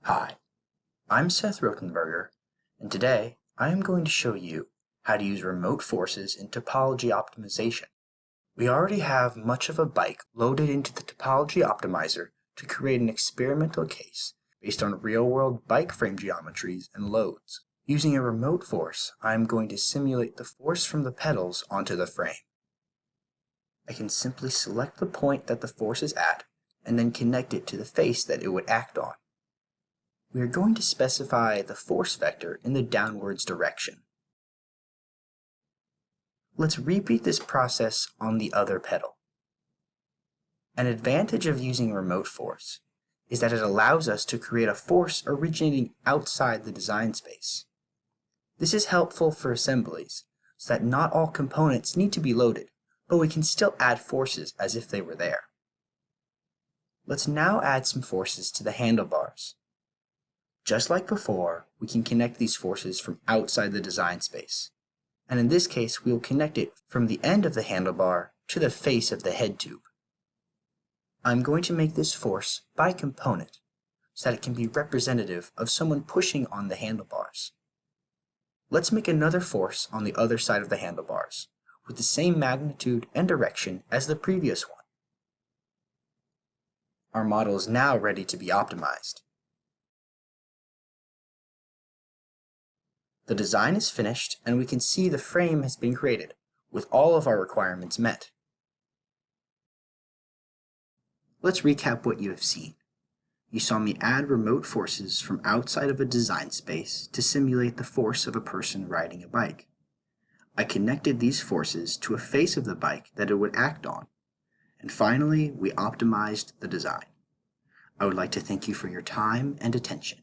Hi, I'm Seth Rotenberger, and today I am going to show you how to use remote forces in topology optimization. We already have much of a bike loaded into the topology optimizer to create an experimental case based on real-world bike frame geometries and loads. Using a remote force, I am going to simulate the force from the pedals onto the frame. I can simply select the point that the force is at and then connect it to the face that it would act on. We are going to specify the force vector in the downwards direction. Let's repeat this process on the other pedal. An advantage of using remote force is that it allows us to create a force originating outside the design space. This is helpful for assemblies, so that not all components need to be loaded, but we can still add forces as if they were there. Let's now add some forces to the handlebars. Just like before, we can connect these forces from outside the design space. And in this case, we will connect it from the end of the handlebar to the face of the head tube. I'm going to make this force by component, so that it can be representative of someone pushing on the handlebars. Let's make another force on the other side of the handlebars, with the same magnitude and direction as the previous one. Our model is now ready to be optimized. The design is finished, and we can see the frame has been created, with all of our requirements met. Let's recap what you have seen. You saw me add remote forces from outside of a design space to simulate the force of a person riding a bike. I connected these forces to a face of the bike that it would act on. And finally, we optimized the design. I would like to thank you for your time and attention.